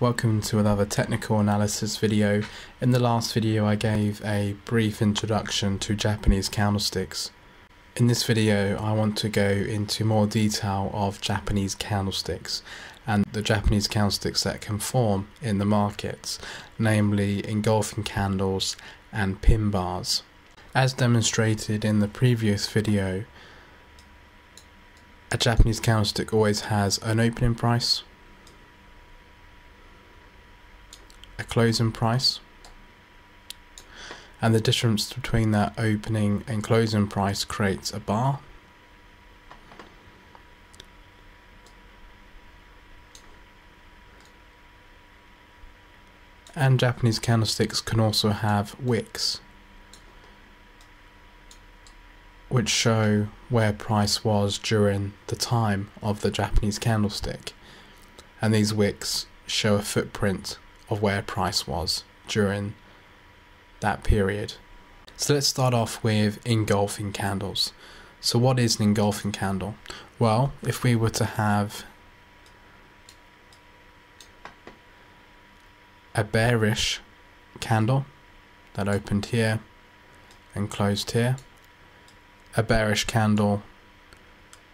Welcome to another technical analysis video. In the last video I gave a brief introduction to Japanese candlesticks. In this video I want to go into more detail of Japanese candlesticks and the Japanese candlesticks that can form in the markets, namely engulfing candles and pin bars. As demonstrated in the previous video, a Japanese candlestick always has an opening price, a closing price, and the difference between that opening and closing price creates a bar. And Japanese candlesticks can also have wicks, which show where price was during the time of the Japanese candlestick, and these wicks show a footprint of where price was during that period. So let's start off with engulfing candles. So what is an engulfing candle? Well, if we were to have a bearish candle that opened here and closed here, a bearish candle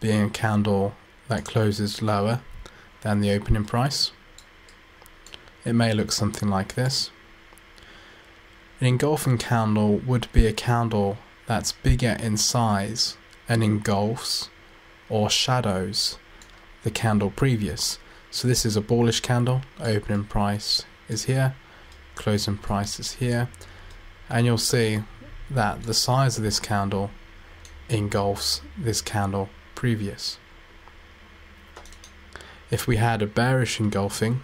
being a candle that closes lower than the opening price, it may look something like this. An engulfing candle would be a candle that's bigger in size and engulfs or shadows the candle previous. So this is a bullish candle, opening price is here, closing price is here, and you'll see that the size of this candle engulfs this candle previous. If we had a bearish engulfing,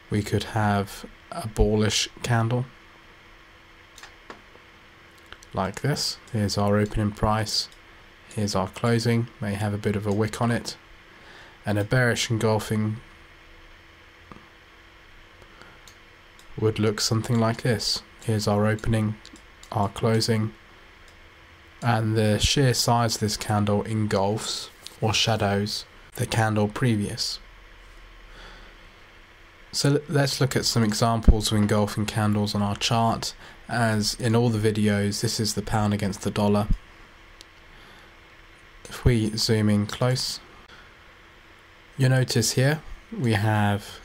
we could have a bullish candle like this. Here's our opening price, here's our closing, may have a bit of a wick on it, and a bearish engulfing would look something like this. Here's our opening, our closing, and the sheer size of this candle engulfs or shadows the candle previous. So let's look at some examples of engulfing candles on our chart. As in all the videos, this is the pound against the dollar. If we zoom in close, you'll notice here we have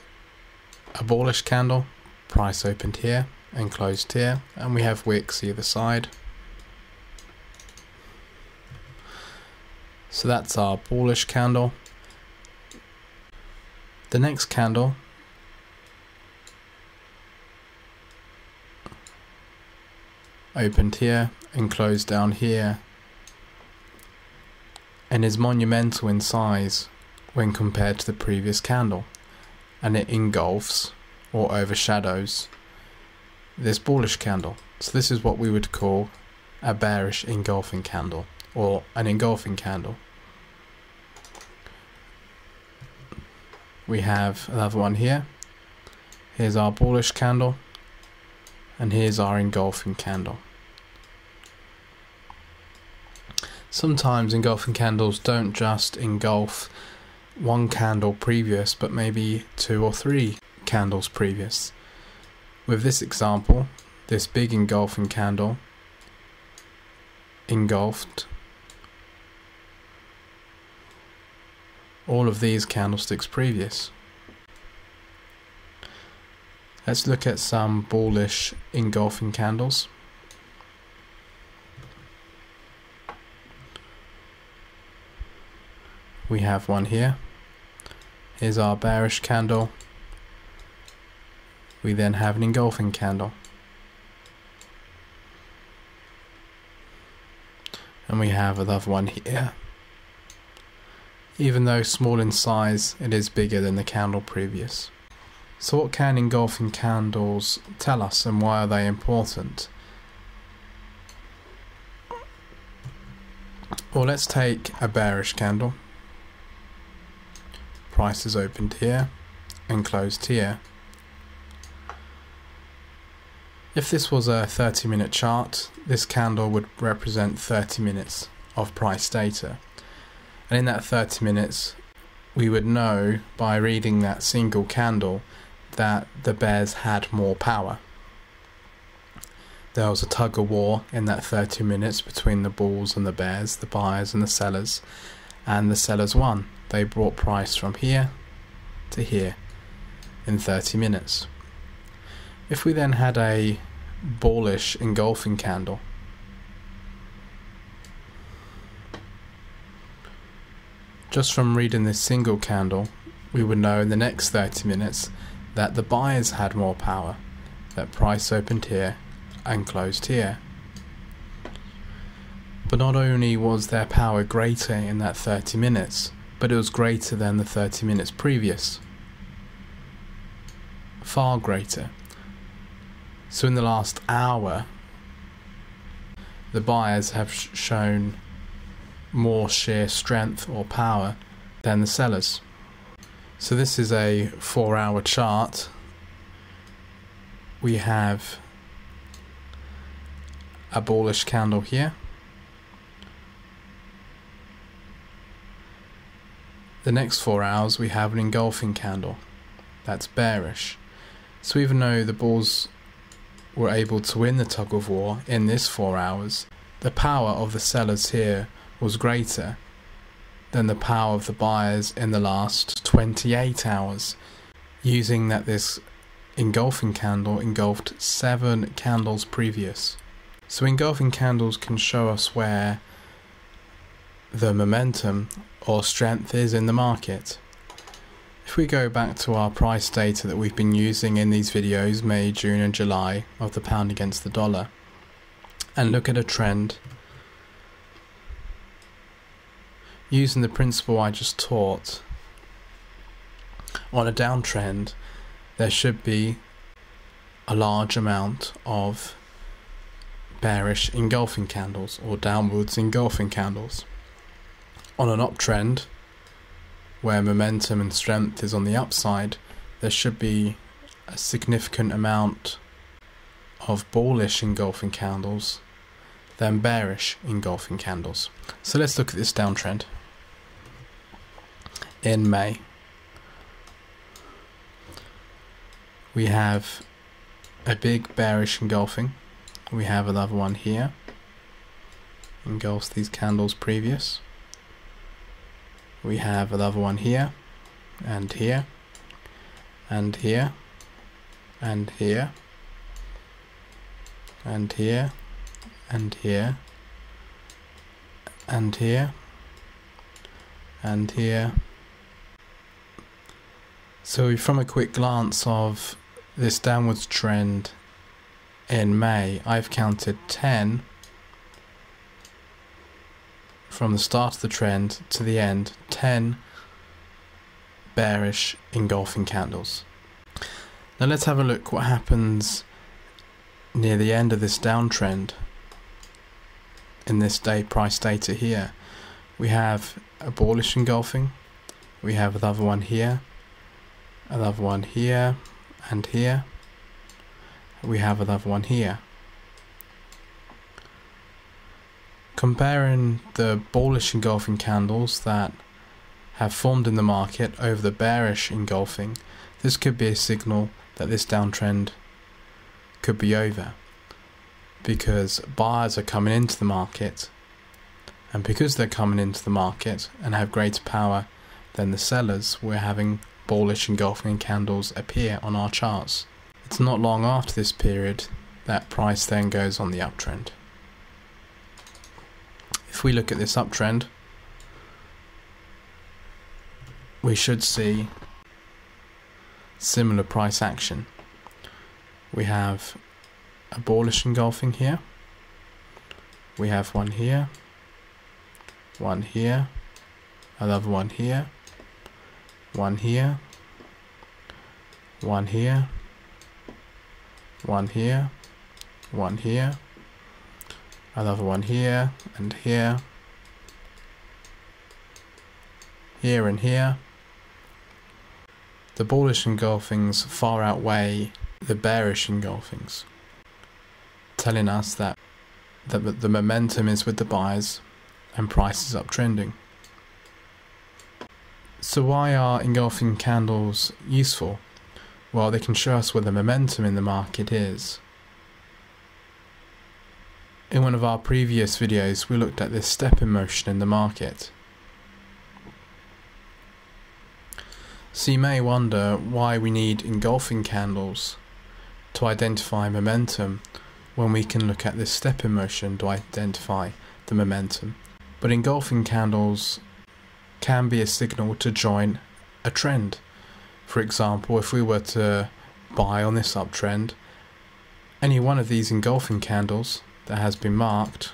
a bullish candle, price opened here and closed here, and we have wicks either side. So that's our bullish candle. The next candle opened here and closed down here and is monumental in size when compared to the previous candle, and it engulfs or overshadows this bullish candle. So this is what we would call a bearish engulfing candle or an engulfing candle. We have another one here. Here's our bullish candle and here's our engulfing candle. Sometimes engulfing candles don't just engulf one candle previous, but maybe 2 or 3 candles previous. With this example, this big engulfing candle engulfed all of these candlesticks previous. Let's look at some bullish engulfing candles. We have one here. Here's our bearish candle. We then have an engulfing candle. And we have another one here. Even though small in size, it is bigger than the candle previous. So what can engulfing candles tell us and why are they important? Well, let's take a bearish candle. Price is opened here and closed here. If this was a 30-minute chart, this candle would represent 30 minutes of price data. And in that 30 minutes, we would know by reading that single candle that the bears had more power. There was a tug of war in that 30 minutes between the bulls and the bears, the buyers and the sellers won. They brought price from here to here in 30 minutes. If we then had a bullish engulfing candle, just from reading this single candle, we would know in the next 30 minutes that the buyers had more power, that price opened here and closed here. But not only was their power greater in that 30 minutes, but it was greater than the 30 minutes previous. Far greater. So in the last hour, the buyers have shown more sheer strength or power than the sellers. So this is a 4-hour chart. We have a bullish candle here. The next 4 hours we have an engulfing candle. That's bearish. So even though the bulls were able to win the tug of war in this 4 hours, the power of the sellers here was greater than the power of the buyers in the last 28 hours, using that this engulfing candle engulfed 7 candles previous. So engulfing candles can show us where the momentum or strength is in the market. If we go back to our price data that we've been using in these videos, May, June and July, of the pound against the dollar, and look at a trend, using the principle I just taught, on a downtrend there should be a large amount of bearish engulfing candles or downwards engulfing candles. On an uptrend, where momentum and strength is on the upside, there should be a significant amount of bullish engulfing candles than bearish engulfing candles. So let's look at this downtrend. In May, we have a big bearish engulfing. We have another one here, engulfs these candles previous. We have another one here, and here, and here, and here, and here, and here, and here, and here. So from a quick glance of this downwards trend in May, I've counted 10 from the start of the trend to the end, 10 bearish engulfing candles. Now let's have a look what happens near the end of this downtrend in this day price data here. We have a bullish engulfing, we have another one here, another one here, and here. We have another one here. Comparing the bullish engulfing candles that have formed in the market over the bearish engulfing, this could be a signal that this downtrend could be over, because buyers are coming into the market, and because they're coming into the market and have greater power than the sellers, we're having bullish engulfing candles appear on our charts. It's not long after this period that price then goes on the uptrend. If we look at this uptrend, we should see similar price action. We have a bullish engulfing here, we have one here, one here, another one here, one here, one here, one here, one here, another one here, and here, here and here. The bullish engulfings far outweigh the bearish engulfings, telling us that the momentum is with the buyers and price is uptrending. So why are engulfing candles useful? Well, they can show us where the momentum in the market is. In one of our previous videos, we looked at this step-in motion in the market. So you may wonder why we need engulfing candles to identify momentum when we can look at this step-in motion to identify the momentum. But engulfing candles can be a signal to join a trend. For example, if we were to buy on this uptrend, any one of these engulfing candles that has been marked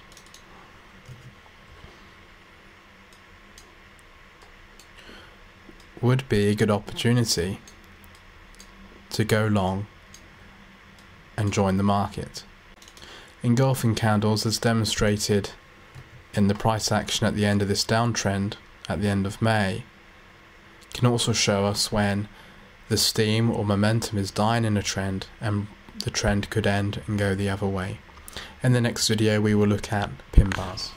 would be a good opportunity to go long and join the market. Engulfing candles, as demonstrated in the price action at the end of this downtrend at the end of May, can also show us when the steam or momentum is dying in a trend and the trend could end and go the other way. In the next video we will look at pin bars.